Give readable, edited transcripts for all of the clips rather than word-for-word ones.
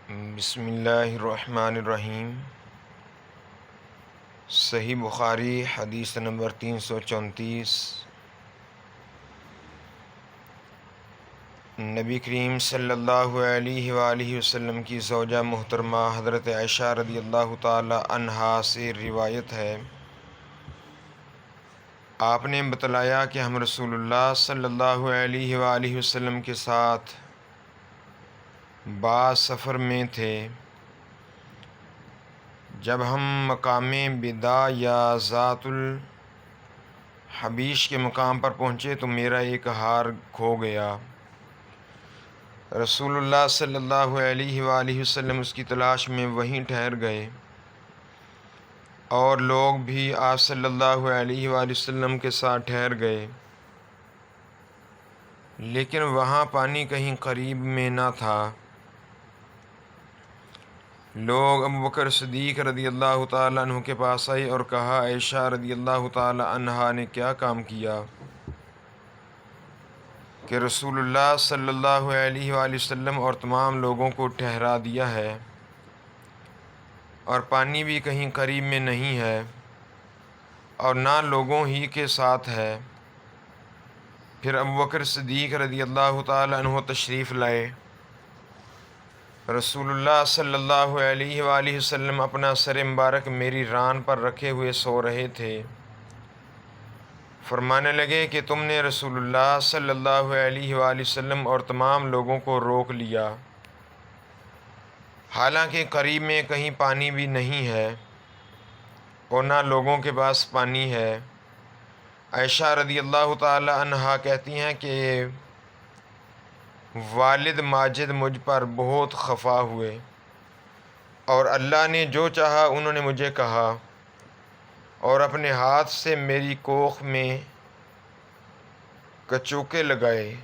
بسم اللہ الرحمن الرحیم۔ صحیح بخاری حدیث نمبر 334۔ نبی کریم صلی اللہ علیہ وآلہ وسلم کی زوجہ محترمہ حضرت عائشہ رضی اللہ تعالی عنہا سے روایت ہے، آپ نے بتلایا کہ ہم رسول اللہ صلی اللہ علیہ وآلہ وسلم کے ساتھ بعض سفر میں تھے۔ جب ہم مقام بدا یا ذات الحبیش کے مقام پر پہنچے تو میرا ایک ہار کھو گیا۔ رسول اللہ صلی اللہ علیہ وآلہ وسلم اس کی تلاش میں وہیں ٹھہر گئے، اور لوگ بھی آپ صلی اللہ علیہ وآلہ وسلم کے ساتھ ٹھہر گئے، لیکن وہاں پانی کہیں قریب میں نہ تھا۔ لوگ ابو بکر صدیق رضی اللہ تعالیٰ عنہ کے پاس آئے اور کہا، عائشہ رضی اللہ تعالیٰ عنہا نے کیا کام کیا کہ رسول اللہ صلی اللہ علیہ وآلہ وسلم اور تمام لوگوں کو ٹھہرا دیا ہے، اور پانی بھی کہیں قریب میں نہیں ہے اور نہ لوگوں ہی کے ساتھ ہے۔ پھر ابو بکر صدیق رضی اللہ تعالیٰ عنہ تشریف لائے۔ رسول اللہ صلی اللہ علیہ وآلہ وسلم اپنا سر مبارک میری ران پر رکھے ہوئے سو رہے تھے۔ فرمانے لگے کہ تم نے رسول اللہ صلی اللہ علیہ وآلہ وسلم اور تمام لوگوں کو روک لیا، حالانکہ قریب میں کہیں پانی بھی نہیں ہے اور نہ لوگوں کے پاس پانی ہے۔ عائشہ رضی اللہ تعالی عنہا کہتی ہیں کہ والد ماجد مجھ پر بہت خفا ہوئے، اور اللہ نے جو چاہا انہوں نے مجھے کہا، اور اپنے ہاتھ سے میری کوکھ میں کچوکے لگائے۔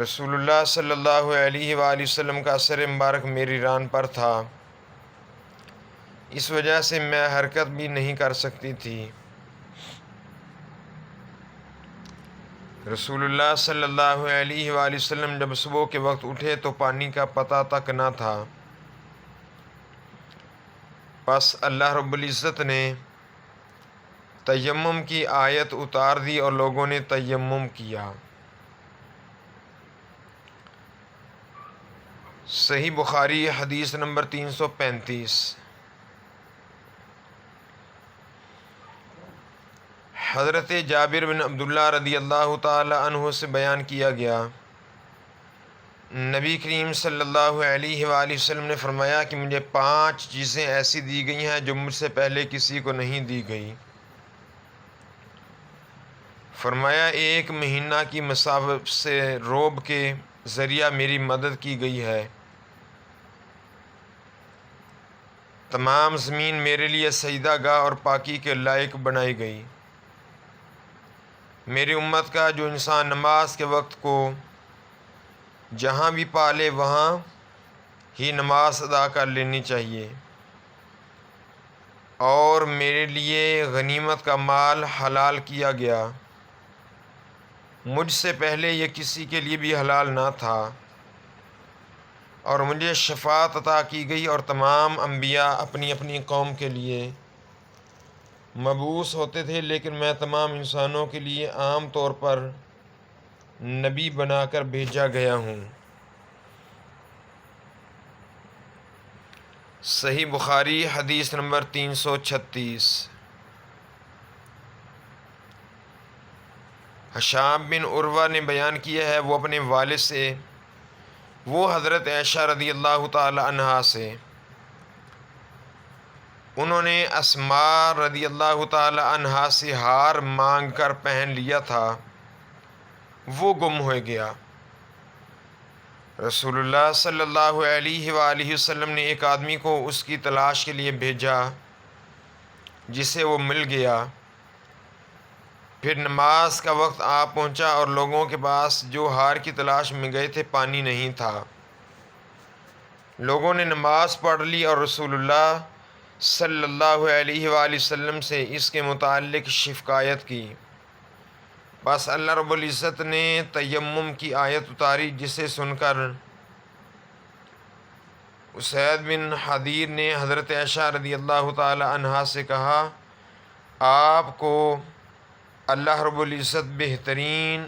رسول اللہ صلی اللہ علیہ وآلہ وسلم کا سر مبارک میری ران پر تھا، اس وجہ سے میں حرکت بھی نہیں کر سکتی تھی۔ رسول اللہ صلی اللہ علیہ وآلہ وسلم جب صبح کے وقت اٹھے تو پانی کا پتہ تک نہ تھا۔ پس اللہ رب العزت نے تیمم کی آیت اتار دی اور لوگوں نے تیمم کیا۔ صحیح بخاری حدیث نمبر 335۔ حضرت جابر بن عبداللہ رضی اللہ تعالی عنہ سے بیان کیا گیا، نبی کریم صلی اللہ علیہ وآلہ وسلم نے فرمایا کہ مجھے 5 چیزیں ایسی دی گئی ہیں جو مجھ سے پہلے کسی کو نہیں دی گئی۔ فرمایا 1 مہینہ کی مسافت سے روب کے ذریعہ میری مدد کی گئی ہے، تمام زمین میرے لیے سجدہ گاہ اور پاکی کے لائق بنائی گئی۔ میری امت کا جو انسان نماز کے وقت کو جہاں بھی پالے وہاں ہی نماز ادا کر لینی چاہیے، اور میرے لیے غنیمت کا مال حلال کیا گیا، مجھ سے پہلے یہ کسی کے لیے بھی حلال نہ تھا، اور مجھے شفاعت عطا کی گئی، اور تمام انبیاء اپنی اپنی قوم کے لیے مبعوث ہوتے تھے، لیکن میں تمام انسانوں کے لیے عام طور پر نبی بنا کر بھیجا گیا ہوں۔ صحیح بخاری حدیث نمبر 336۔ ہشام بن عروہ نے بیان کیا ہے، وہ اپنے والد سے، وہ حضرت عائشہ رضی اللہ تعالی عنہا سے، انہوں نے اسماء رضی اللہ تعالی عنہا سے ہار مانگ کر پہن لیا تھا، وہ گم ہو گیا۔ رسول اللہ صلی اللہ علیہ وآلہ وسلم نے ایک آدمی کو اس کی تلاش کے لیے بھیجا، جسے وہ مل گیا۔ پھر نماز کا وقت آ پہنچا اور لوگوں کے پاس جو ہار کی تلاش میں گئے تھے پانی نہیں تھا۔ لوگوں نے نماز پڑھ لی اور رسول اللہ صلی اللہ علیہ وآلہ وسلم سے اس کے متعلق شکایت کی۔ بس اللہ رب العزت نے تیمم کی آیت اتاری، جسے سن کر اسید بن حضیر نے حضرت عائشہ رضی اللہ تعالی عنہا سے کہا، آپ کو اللہ رب العزت بہترین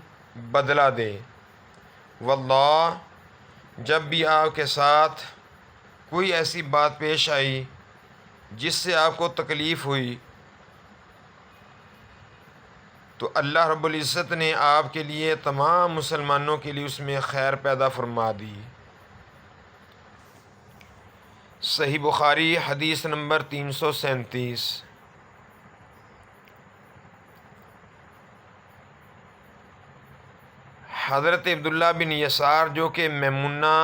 بدلہ دے، واللہ جب بھی آپ کے ساتھ کوئی ایسی بات پیش آئی جس سے آپ کو تکلیف ہوئی تو اللہ رب العزت نے آپ کے لیے تمام مسلمانوں کے لیے اس میں خیر پیدا فرما دی۔ صحیح بخاری حدیث نمبر 337۔ حضرت عبداللہ بن یسار جو کہ میمونہ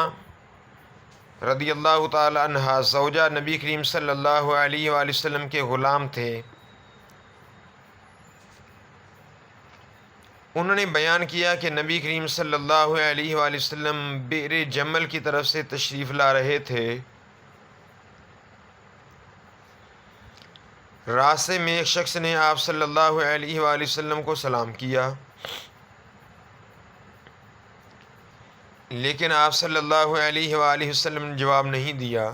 رضی اللہ تعالی عنہا زوجہ نبی کریم صلی اللہ علیہ وآلہ وسلم کے غلام تھے، انہوں نے بیان کیا کہ نبی کریم صلی اللہ علیہ وآلہ وسلم بئر جمل کی طرف سے تشریف لا رہے تھے، راستے میں ایک شخص نے آپ صلی اللہ علیہ وآلہ وسلم کو سلام کیا، لیکن آپ صلی اللہ علیہ وآلہ وسلم نے جواب نہیں دیا۔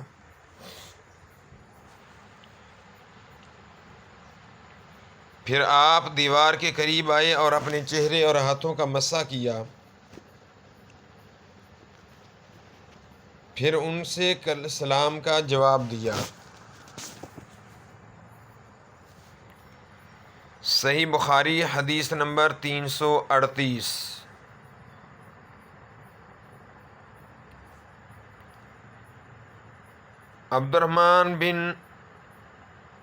پھر آپ دیوار کے قریب آئے اور اپنے چہرے اور ہاتھوں کا مسح کیا، پھر ان سے سلام کا جواب دیا۔ صحیح بخاری حدیث نمبر 338۔ عبد الرحمن بن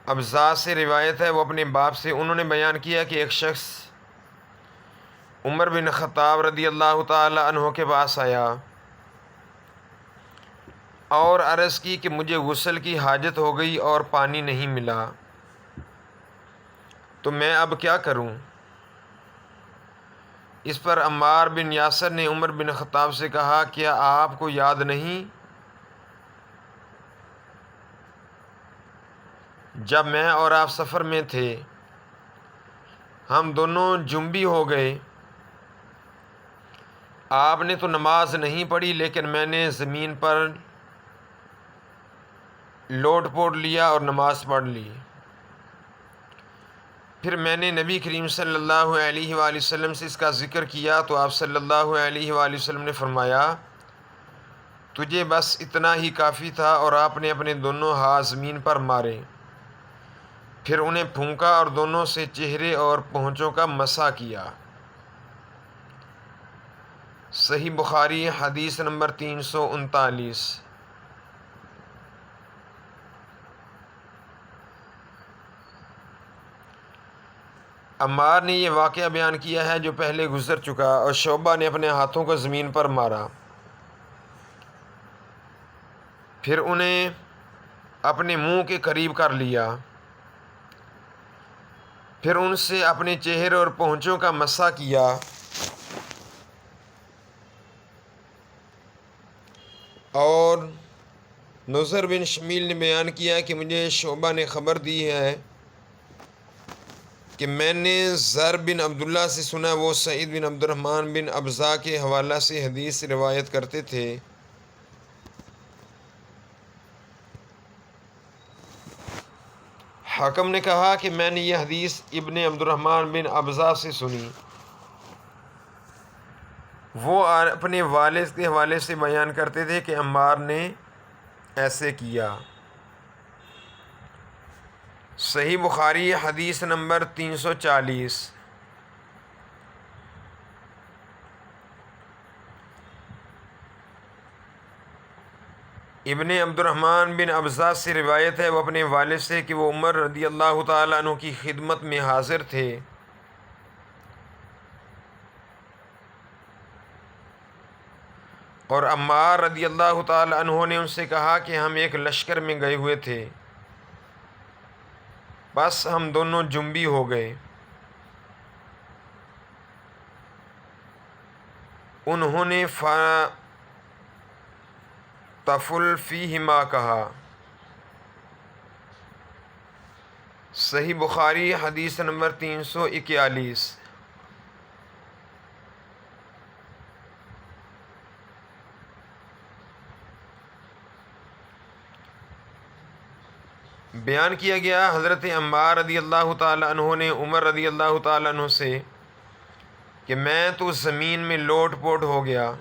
ابزا سے روایت ہے، وہ اپنے باپ سے انہوں نے بیان کیا کہ ایک شخص عمر بن خطاب رضی اللہ تعالی عنہ کے پاس آیا اور عرض کی کہ مجھے غسل کی حاجت ہو گئی اور پانی نہیں ملا، تو میں اب کیا کروں؟ اس پر عمار بن یاسر نے عمر بن خطاب سے کہا، کیا آپ کو یاد نہیں جب میں اور آپ سفر میں تھے، ہم دونوں جنبی ہو گئے، آپ نے تو نماز نہیں پڑھی لیکن میں نے زمین پر لوٹ پوٹ لیا اور نماز پڑھ لی۔ پھر میں نے نبی کریم صلی اللہ علیہ وآلہ وسلم سے اس کا ذکر کیا تو آپ صلی اللہ علیہ وآلہ وسلم نے فرمایا، تجھے بس اتنا ہی کافی تھا، اور آپ نے اپنے دونوں ہاتھ زمین پر مارے، پھر انہیں پھونکا اور دونوں سے چہرے اور پونچھوں کا مسح کیا۔ صحیح بخاری حدیث نمبر 339۔ عمار نے یہ واقعہ بیان کیا ہے جو پہلے گزر چکا، اور شعبہ نے اپنے ہاتھوں کو زمین پر مارا، پھر انہیں اپنے منہ کے قریب کر لیا، پھر ان سے اپنے چہرے اور پونچھوں کا مسح کیا، اور نصر بن شمیل نے بیان کیا کہ مجھے شعبہ نے خبر دی ہے کہ میں نے زر بن عبداللہ سے سنا، وہ سعید بن عبد الرحمن بن ابزا کے حوالہ سے حدیث روایت کرتے تھے۔ حاکم نے کہا کہ میں نے یہ حدیث ابن عبد الرحمن بن ابزا سے سنی، وہ اپنے والد کے حوالے سے بیان کرتے تھے کہ عمار نے ایسے کیا۔ صحیح بخاری حدیث نمبر 340۔ ابن عبد الرحمن بن ابزا سے روایت ہے، وہ اپنے والد سے کہ وہ عمر رضی اللہ تعالیٰ عنہ کی خدمت میں حاضر تھے، اور عمار رضی اللہ تعالیٰ عنہ نے ان سے کہا کہ ہم ایک لشکر میں گئے ہوئے تھے، بس ہم دونوں جنبی ہو گئے، انہوں نے تفل فیہما کہا۔ صحیح بخاری حدیث نمبر 341۔ بیان کیا گیا حضرت عمار رضی اللہ تعالیٰ عنہ نے عمر رضی اللہ تعالیٰ عنہ سے کہ میں تو زمین میں لوٹ پوٹ ہو گیا۔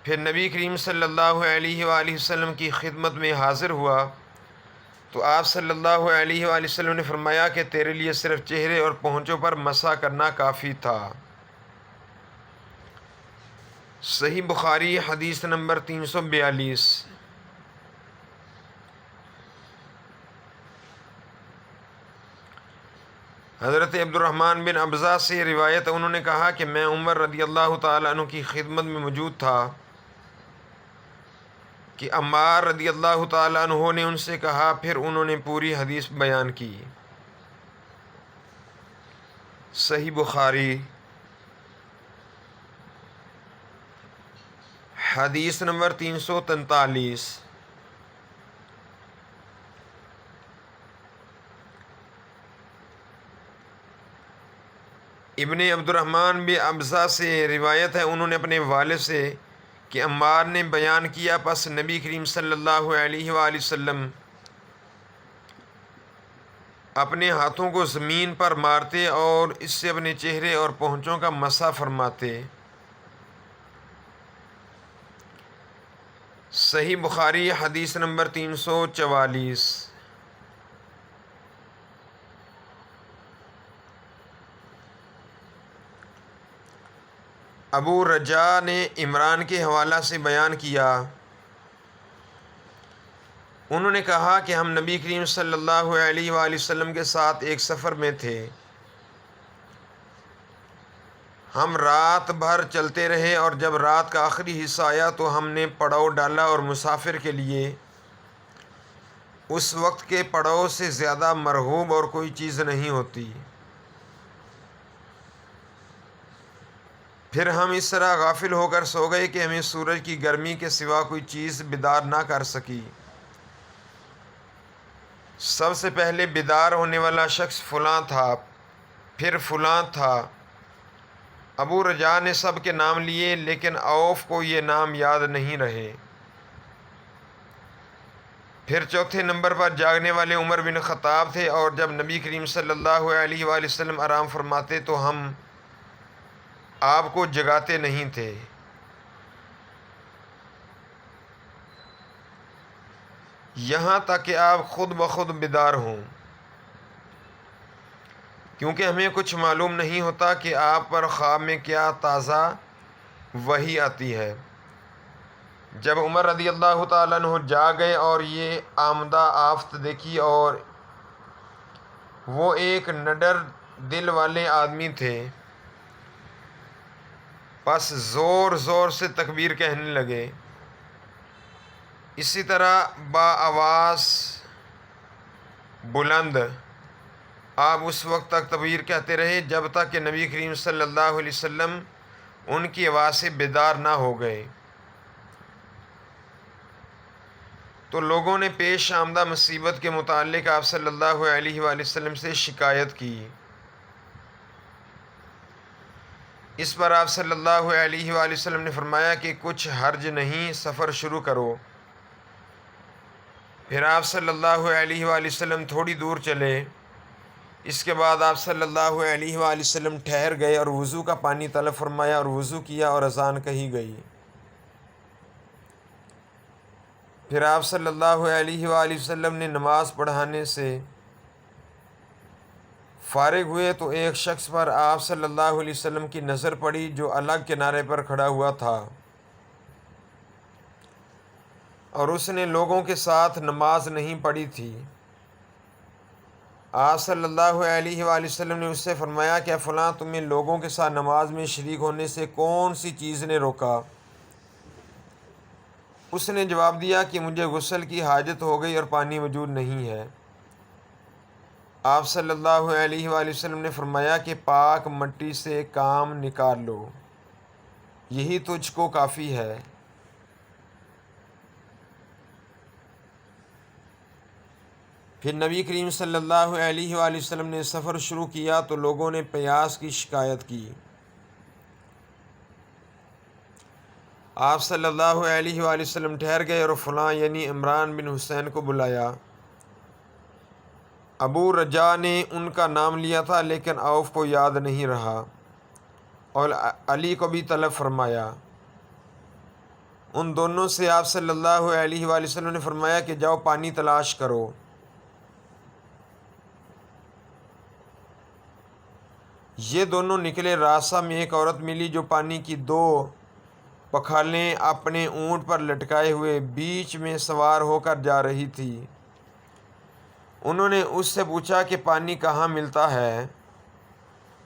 پھر نبی کریم صلی اللہ علیہ وآلہ وسلم کی خدمت میں حاضر ہوا تو آپ صلی اللہ علیہ وآلہ وسلم نے فرمایا کہ تیرے لیے صرف چہرے اور پونچھوں پر مسح کرنا کافی تھا۔ صحیح بخاری حدیث نمبر 342۔ حضرت عبد الرحمن بن ابزہ سے روایت، انہوں نے کہا کہ میں عمر رضی اللہ تعالیٰ عنہ کی خدمت میں موجود تھا کہ عمار رضی اللہ تعالیٰ عنہ نے ان سے کہا، پھر انہوں نے پوری حدیث بیان کی۔ صحیح بخاری حدیث نمبر 343۔ ابن عبد الرحمن بن ابزہ سے روایت ہے، انہوں نے اپنے والد سے کہ عمار نے بیان کیا، پس نبی کریم صلی اللہ علیہ وآلہ وسلم اپنے ہاتھوں کو زمین پر مارتے اور اس سے اپنے چہرے اور پونچھوں کا مسح فرماتے۔ صحیح بخاری حدیث نمبر 344۔ ابو رجاء نے عمران کے حوالہ سے بیان کیا، انہوں نے کہا کہ ہم نبی کریم صلی اللہ علیہ وآلہ وسلم کے ساتھ ایک سفر میں تھے، ہم رات بھر چلتے رہے اور جب رات کا آخری حصہ آیا تو ہم نے پڑاؤ ڈالا، اور مسافر کے لیے اس وقت کے پڑاؤ سے زیادہ مرغوب اور کوئی چیز نہیں ہوتی۔ پھر ہم اس طرح غافل ہو کر سو گئے کہ ہمیں سورج کی گرمی کے سوا کوئی چیز بیدار نہ کر سکی۔ سب سے پہلے بیدار ہونے والا شخص فلاں تھا، پھر فلاں تھا۔ ابو رجاء نے سب کے نام لیے، لیکن عوف کو یہ نام یاد نہیں رہے۔ پھر چوتھے نمبر پر جاگنے والے عمر بن خطاب تھے، اور جب نبی کریم صلی اللہ علیہ وآلہ وسلم آرام فرماتے تو ہم آپ کو جگاتے نہیں تھے۔ یہاں تک کہ آپ خود بخود بیدار ہوں، کیونکہ ہمیں کچھ معلوم نہیں ہوتا کہ آپ پر خواب میں کیا تازہ وحی آتی ہے۔ جب عمر رضی اللہ تعالیٰ عنہ جاگ گئے اور یہ آمدہ آفت دیکھی، اور وہ ایک نڈر دل والے آدمی تھے، پس زور زور سے تکبیر کہنے لگے۔ اسی طرح بآواز بلند آپ اس وقت تک تکبیر کہتے رہے جب تک کہ نبی کریم صلی اللہ علیہ وسلم ان کی آواز سے بیدار نہ ہو گئے۔ تو لوگوں نے پیش آمدہ مصیبت کے متعلق آپ صلی اللہ علیہ وآلہ وسلم سے شکایت کی۔ اس پر آپ صلی اللہ علیہ وآلہ وسلم نے فرمایا کہ کچھ حرج نہیں، سفر شروع کرو۔ پھر آپ صلی اللہ علیہ وآلہ وسلم تھوڑی دور چلے۔ اس کے بعد آپ صلی اللہ علیہ وآلہ وسلم ٹھہر گئے اور وضو کا پانی طلب فرمایا اور وضو کیا اور اذان کہی گئی۔ پھر آپ صلی اللہ علیہ وآلہ وسلم نے نماز پڑھانے سے فارغ ہوئے تو ایک شخص پر آپ صلی اللہ علیہ وسلم کی نظر پڑی جو الگ کنارے پر کھڑا ہوا تھا، اور اس نے لوگوں کے ساتھ نماز نہیں پڑھی تھی۔ آپ صلی اللہ علیہ وآلہ وسلم نے اس سے فرمایا کہ فلاں تمہیں لوگوں کے ساتھ نماز میں شریک ہونے سے کون سی چیز نے روکا؟ اس نے جواب دیا کہ مجھے غسل کی حاجت ہو گئی اور پانی موجود نہیں ہے۔ آپ صلی اللہ علیہ وآلہ وسلم نے فرمایا کہ پاک مٹی سے کام نکال لو، یہی تجھ کو کافی ہے۔ پھر نبی کریم صلی اللہ علیہ وآلہ وسلم نے سفر شروع کیا تو لوگوں نے پیاس کی شکایت کی۔ آپ صلی اللہ علیہ وآلہ وسلم ٹھہر گئے اور فلاں یعنی عمران بن حسین کو بلایا۔ ابو رجا نے ان کا نام لیا تھا لیکن عوف کو یاد نہیں رہا، اور علی کو بھی طلب فرمایا۔ ان دونوں سے آپ صلی اللہ علیہ وآلہ وسلم نے فرمایا کہ جاؤ پانی تلاش کرو۔ یہ دونوں نکلے، راستہ میں ایک عورت ملی جو پانی کی 2 پکھالیں اپنے اونٹ پر لٹکائے ہوئے بیچ میں سوار ہو کر جا رہی تھی۔ انہوں نے اس سے پوچھا کہ پانی کہاں ملتا ہے؟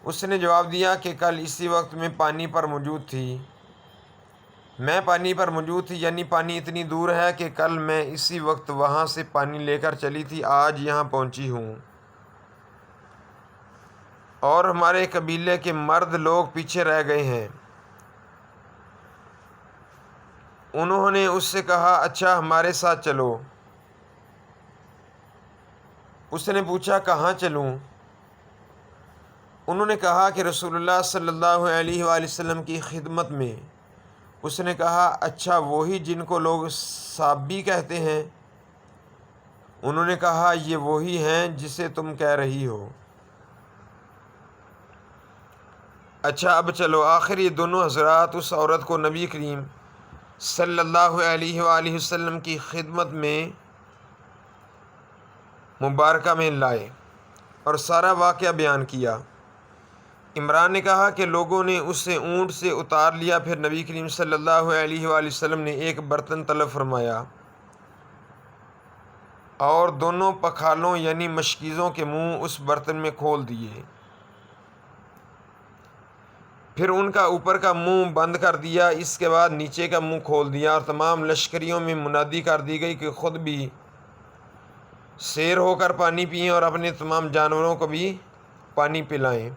اس نے جواب دیا کہ کل اسی وقت میں پانی پر موجود تھی۔ میں پانی پر موجود تھی، یعنی پانی اتنی دور ہے کہ کل میں اسی وقت وہاں سے پانی لے کر چلی تھی، آج یہاں پہنچی ہوں، اور ہمارے قبیلے کے مرد لوگ پیچھے رہ گئے ہیں۔ انہوں نے اس سے کہا اچھا ہمارے ساتھ چلو۔ اس نے پوچھا کہاں چلوں؟ انہوں نے کہا کہ رسول اللہ صلی اللہ علیہ وآلہ وسلم کی خدمت میں۔ اس نے کہا اچھا وہی جن کو لوگ صابی کہتے ہیں؟ انہوں نے کہا یہ وہی ہیں جسے تم کہہ رہی ہو۔ اچھا اب چلو۔ آخر یہ دونوں حضرات اس عورت کو نبی کریم صلی اللہ علیہ وآلہ وسلم کی خدمت میں مبارکہ میں لائے اور سارا واقعہ بیان کیا۔ عمران نے کہا کہ لوگوں نے اسے اونٹ سے اتار لیا، پھر نبی کریم صلی اللہ علیہ وآلہ وسلم نے ایک برتن طلب فرمایا اور دونوں پکھالوں یعنی مشکیزوں کے منہ اس برتن میں کھول دیے، پھر ان کا اوپر کا منہ بند کر دیا، اس کے بعد نیچے کا منہ کھول دیا، اور تمام لشکریوں میں منادی کر دی گئی کہ خود بھی سیر ہو کر پانی پئیں اور اپنے تمام جانوروں کو بھی پانی پلائیں۔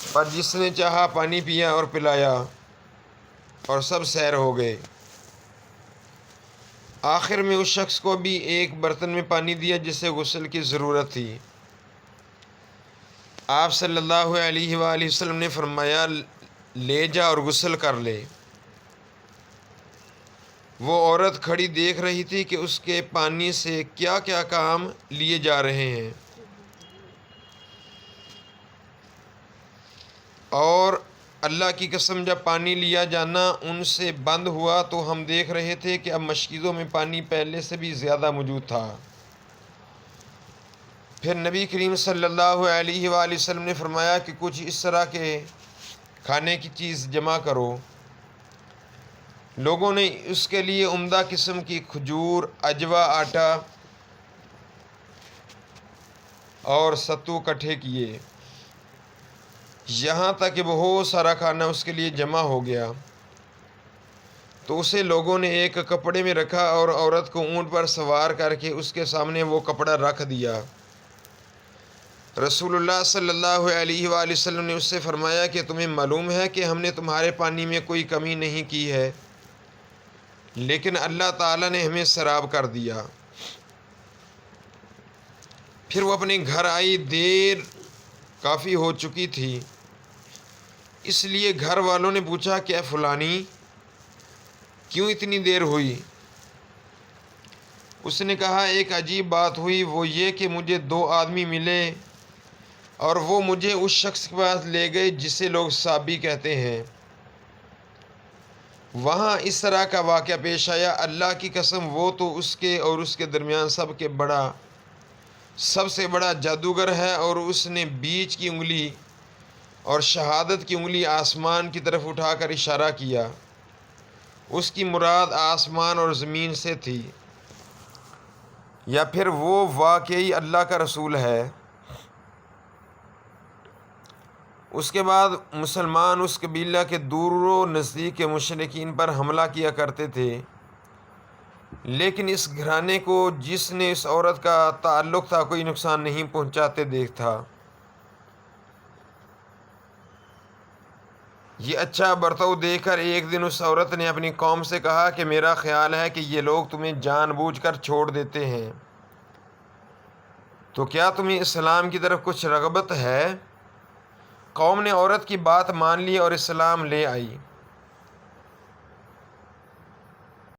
پر جس نے چاہا پانی پیا اور پلایا، اور سب سیر ہو گئے۔ آخر میں اس شخص کو بھی ایک برتن میں پانی دیا جسے غسل کی ضرورت تھی۔ آپ صلی اللہ علیہ وآلہ وسلم نے فرمایا لے جا اور غسل کر لے۔ وہ عورت کھڑی دیکھ رہی تھی کہ اس کے پانی سے کیا کیا کام لیے جا رہے ہیں، اور اللہ کی قسم جب پانی لیا جانا ان سے بند ہوا تو ہم دیکھ رہے تھے کہ اب مشکیزوں میں پانی پہلے سے بھی زیادہ موجود تھا۔ پھر نبی کریم صلی اللہ علیہ وآلہ وسلم نے فرمایا کہ کچھ اس طرح کے کھانے کی چیز جمع کرو۔ لوگوں نے اس کے لیے عمدہ قسم کی کھجور، اجوا، آٹا اور ستو اکٹھے کیے، یہاں تک کہ بہت سارا کھانا اس کے لیے جمع ہو گیا۔ تو اسے لوگوں نے ایک کپڑے میں رکھا اور عورت کو اونٹ پر سوار کر کے اس کے سامنے وہ کپڑا رکھ دیا۔ رسول اللہ صلی اللہ علیہ وآلہ وسلم نے اس سے فرمایا کہ تمہیں معلوم ہے کہ ہم نے تمہارے پانی میں کوئی کمی نہیں کی ہے، لیکن اللہ تعالیٰ نے ہمیں سیراب کر دیا۔ پھر وہ اپنے گھر آئی، دیر کافی ہو چکی تھی، اس لیے گھر والوں نے پوچھا کہ فلانی کیوں اتنی دیر ہوئی؟ اس نے کہا ایک عجیب بات ہوئی، وہ یہ کہ مجھے 2 آدمی ملے اور وہ مجھے اس شخص کے پاس لے گئے جسے لوگ صابی کہتے ہیں۔ وہاں اس طرح کا واقعہ پیش آیا، اللہ کی قسم وہ تو اس کے اور اس کے درمیان سب سے بڑا جادوگر ہے، اور اس نے بیچ کی انگلی اور شہادت کی انگلی آسمان کی طرف اٹھا کر اشارہ کیا۔ اس کی مراد آسمان اور زمین سے تھی، یا پھر وہ واقعی اللہ کا رسول ہے۔ اس کے بعد مسلمان اس قبیلہ کے دور و نزدیک کے مشرکین پر حملہ کیا کرتے تھے، لیکن اس گھرانے کو جس نے اس عورت کا تعلق تھا کوئی نقصان نہیں پہنچاتے دیکھتا۔ یہ اچھا برتاؤ دیکھ کر ایک دن اس عورت نے اپنی قوم سے کہا کہ میرا خیال ہے کہ یہ لوگ تمہیں جان بوجھ کر چھوڑ دیتے ہیں، تو کیا تمہیں اسلام کی طرف کچھ رغبت ہے؟ قوم نے عورت کی بات مان لی اور اسلام لے آئی۔